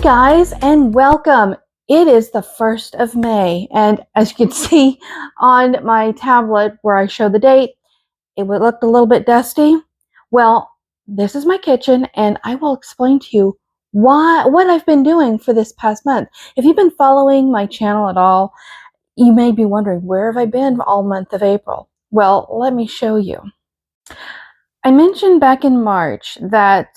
guys, and welcome. It is the 1st of May, and as you can see on my tablet where I show the date, it looked a little bit dusty. Well, this is my kitchen, and I will explain to you what I've been doing for this past month. If you've been following my channel at all, you may be wondering, where have I been all month of April? Well, let me show you. I mentioned back in March that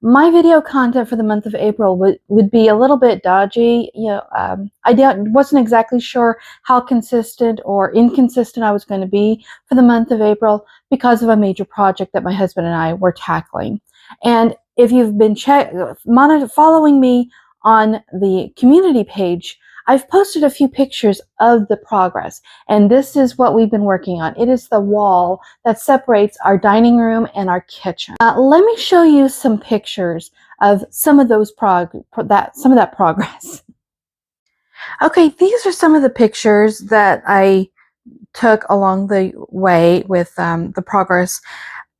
my video content for the month of April would be a little bit dodgy. I wasn't exactly sure how consistent or inconsistent I was going to be for the month of April because of a major project that my husband and I were tackling. And if you've been following me on the community page, I've posted a few pictures of the progress, and this is what we've been working on. It is the wall that separates our dining room and our kitchen. Let me show you some pictures of some of those some of that progress. Okay, these are some of the pictures that I took along the way with the progress.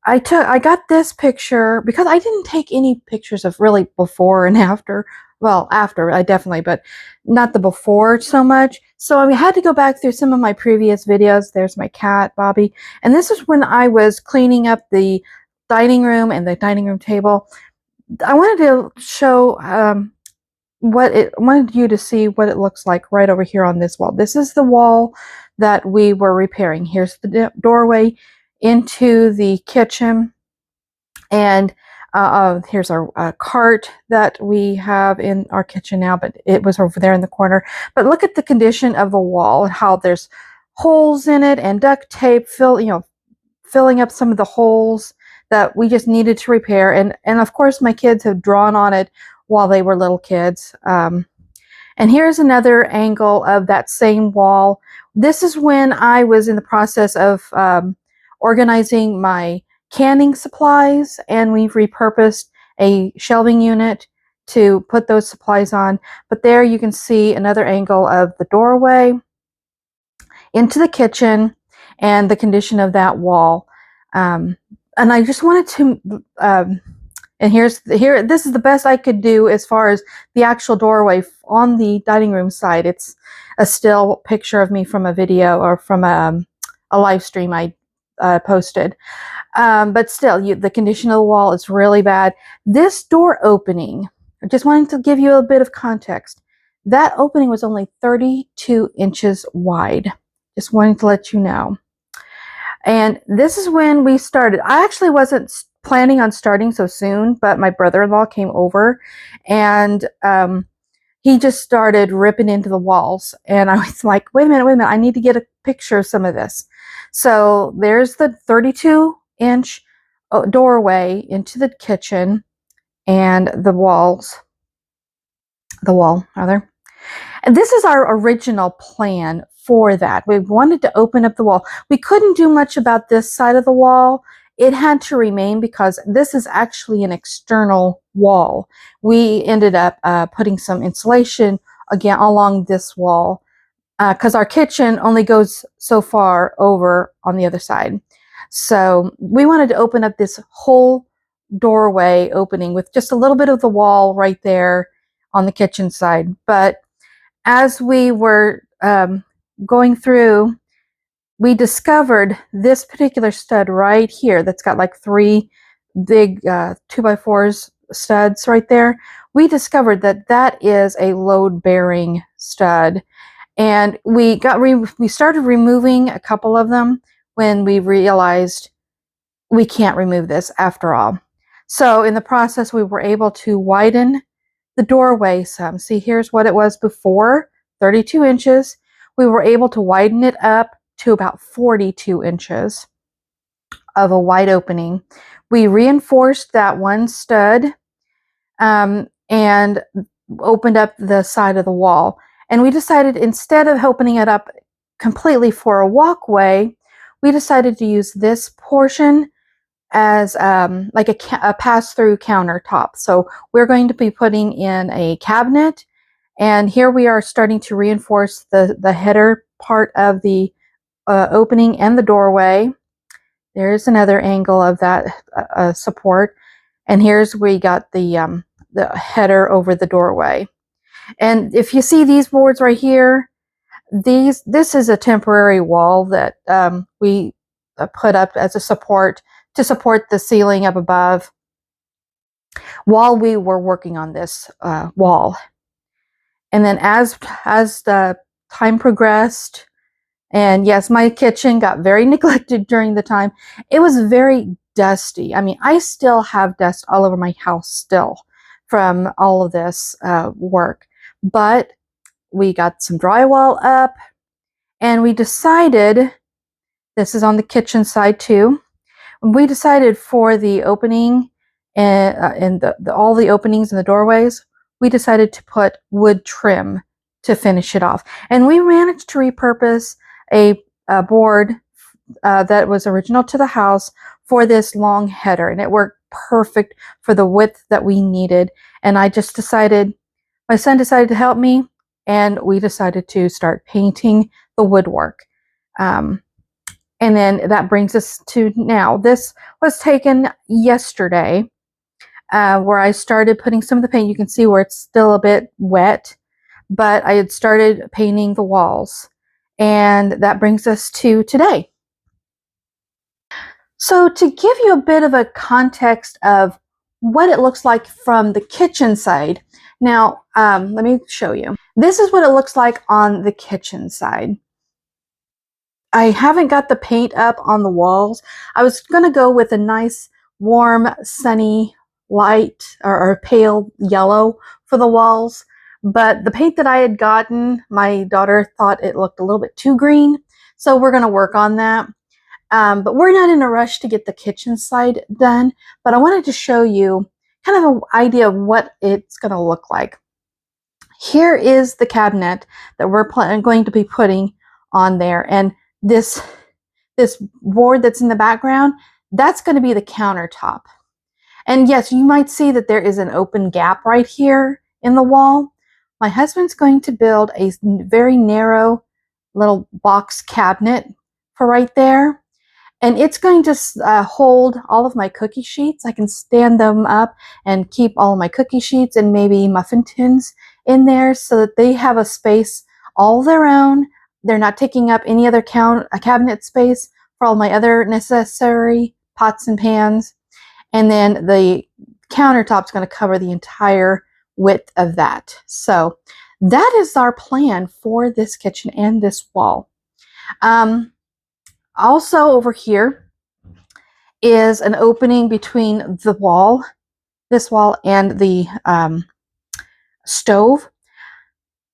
I got this picture because I didn't take any pictures of really before and after. Well, after I definitely, but not the before so much. So I had to go back through some of my previous videos. There's my cat, Bobby. And this is when I was cleaning up the dining room and the dining room table. I wanted to show wanted you to see what it looks like right over here on this wall. This is the wall that we were repairing. Here's the doorway into the kitchen, and here's our cart that we have in our kitchen now, but it was over there in the corner. But look at the condition of the wall and how there's holes in it and duct tape filling up some of the holes that we just needed to repair. And of course my kids have drawn on it while they were little kids. And here's another angle of that same wall. This is when I was in the process of organizing my canning supplies, and we've repurposed a shelving unit to put those supplies on. But there you can see another angle of the doorway into the kitchen and the condition of that wall. And I just wanted to and this is the best I could do as far as the actual doorway on the dining room side. It's a still picture of me from a video or from a live stream I posted. But still, the condition of the wall is really bad. This door opening, I just wanted to give you a bit of context. That opening was only 32 inches wide. Just wanted to let you know. And this is when we started. I actually wasn't planning on starting so soon, but my brother-in-law came over, and he just started ripping into the walls. And I was like, wait a minute, I need to get a picture of some of this. So there's the 32-inch doorway into the kitchen and the wall rather. And this is our original plan for that. We wanted to open up the wall. We couldn't do much about this side of the wall. It had to remain because this is actually an external wall. We ended up putting some insulation again along this wall because our kitchen only goes so far over on the other side. So we wanted to open up this whole doorway opening with just a little bit of the wall right there on the kitchen side. But as we were going through, we discovered this particular stud right here that's got like 3 big 2x4s studs right there. We discovered that that is a load-bearing stud, and we started removing a couple of them when we realized we can't remove this after all. So in the process, we were able to widen the doorway some. See, here's what it was before, 32 inches. We were able to widen it up to about 42 inches of a wide opening. We reinforced that one stud and opened up the side of the wall. And we decided, instead of opening it up completely for a walkway, we decided to use this portion as like a pass-through countertop. So we're going to be putting in a cabinet, and here we are starting to reinforce the header part of the opening and the doorway. There's another angle of that support, and here's where we got the the header over the doorway. And if you see these boards right here, this is a temporary wall that we put up as a support to support the ceiling up above while we were working on this wall. And then as the time progressed, and yes, my kitchen got very neglected during the time. It was very dusty. I mean, I still have dust all over my house still from all of this work. But we got some drywall up, and we decided, this is on the kitchen side too, we decided for the opening and all the openings in the doorways, we decided to put wood trim to finish it off. And we managed to repurpose a board that was original to the house for this long header, and it worked perfect for the width that we needed. And I just decided, my son decided to help me, and we decided to start painting the woodwork. And then that brings us to now. This was taken yesterday, where I started putting some of the paint. You can see where it's still a bit wet, but I had started painting the walls. And that brings us to today. So to give you a bit of a context of what it looks like from the kitchen side, now let me show you. This is what it looks like on the kitchen side. I haven't got the paint up on the walls. I was going to go with a nice, warm, sunny, light or pale yellow for the walls. But the paint that I had gotten, my daughter thought it looked a little bit too green. So we're going to work on that. But we're not in a rush to get the kitchen side done. But I wanted to show you kind of an idea of what it's going to look like. Here is the cabinet that we're going to be putting on there. And this board that's in the background, that's going to be the countertop. And yes, you might see that there is an open gap right here in the wall. My husband's going to build a very narrow little box cabinet for right there. And it's going to hold all of my cookie sheets. I can stand them up and keep all of my cookie sheets and maybe muffin tins in there so that they have a space all their own. They're not taking up any other cabinet space for all my other necessary pots and pans. And then the countertop's going to cover the entire width of that. So that is our plan for this kitchen and this wall. Also over here is an opening between the wall, this wall, and the stove.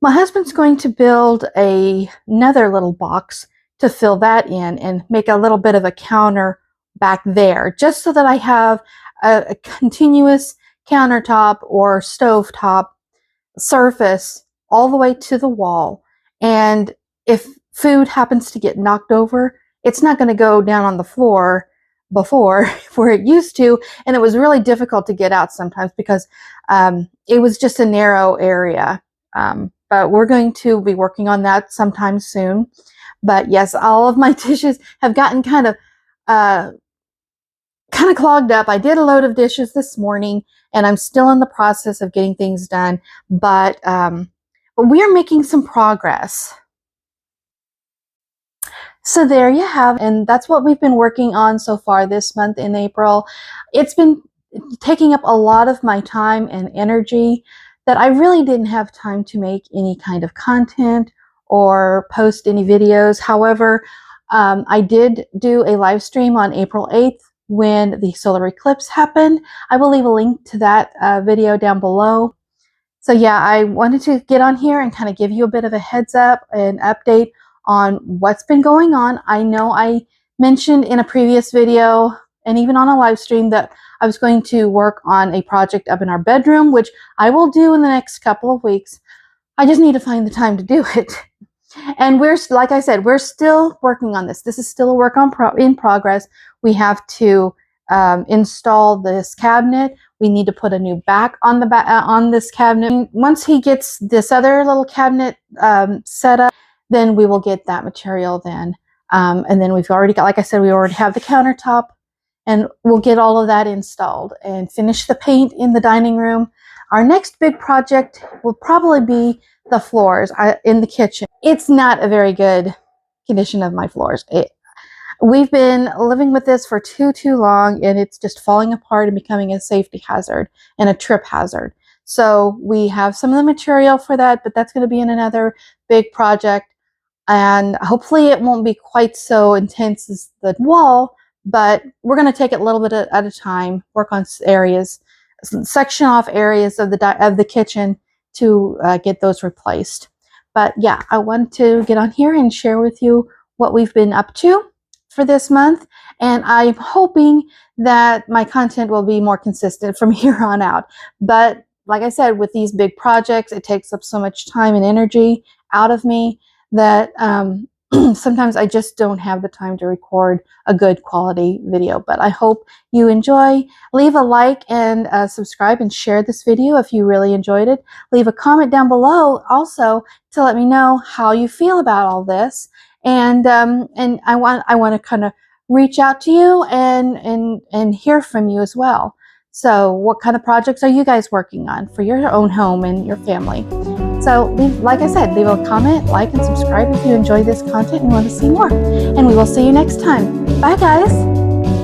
My husband's going to build another little box to fill that in and make a little bit of a counter back there, just so that I have a continuous countertop or stovetop surface all the way to the wall. And if food happens to get knocked over, it's not going to go down on the floor before where it used to. And it was really difficult to get out sometimes because it was just a narrow area. But we're going to be working on that sometime soon. But yes, all of my dishes have gotten kind of clogged up. I did a load of dishes this morning, and I'm still in the process of getting things done. But we are making some progress. So there you have, and that's what we've been working on so far this month in April. It's been taking up a lot of my time and energy that I really didn't have time to make any kind of content or post any videos. However, I did do a live stream on April 8th when the solar eclipse happened. I will leave a link to that video down below. So yeah, I wanted to get on here and kind of give you a bit of a heads up and update on what's been going on. I know I mentioned in a previous video and even on a live stream that I was going to work on a project up in our bedroom, which I will do in the next couple of weeks. I just need to find the time to do it. And like I said, we're still working on this. This is still a work in progress. We have to install this cabinet. We need to put a new back on on this cabinet. And once he gets this other little cabinet set up, then we will get that material then. And then we've already got, like I said, we already have the countertop, and we'll get all of that installed and finish the paint in the dining room. Our next big project will probably be the floors in the kitchen. It's not a very good condition of my floors. We've been living with this for too long, and it's just falling apart and becoming a safety hazard and a trip hazard. So we have some of the material for that, but that's going to be in another big project. And hopefully it won't be quite so intense as the wall, but we're going to take it a little bit at a time, work on areas, section off areas of the kitchen to get those replaced. But yeah, I want to get on here and share with you what we've been up to for this month, and I'm hoping that my content will be more consistent from here on out. But like I said, with these big projects, it takes up so much time and energy out of me that sometimes I just don't have the time to record a good quality video. But I hope you enjoy. Leave a like and subscribe and share this video if you really enjoyed it. Leave a comment down below also to let me know how you feel about all this. And I want to kind of reach out to you and hear from you as well. So what kind of projects are you guys working on for your own home and your family? So like I said, leave a comment, like, and subscribe if you enjoy this content and want to see more. And we will see you next time. Bye, guys.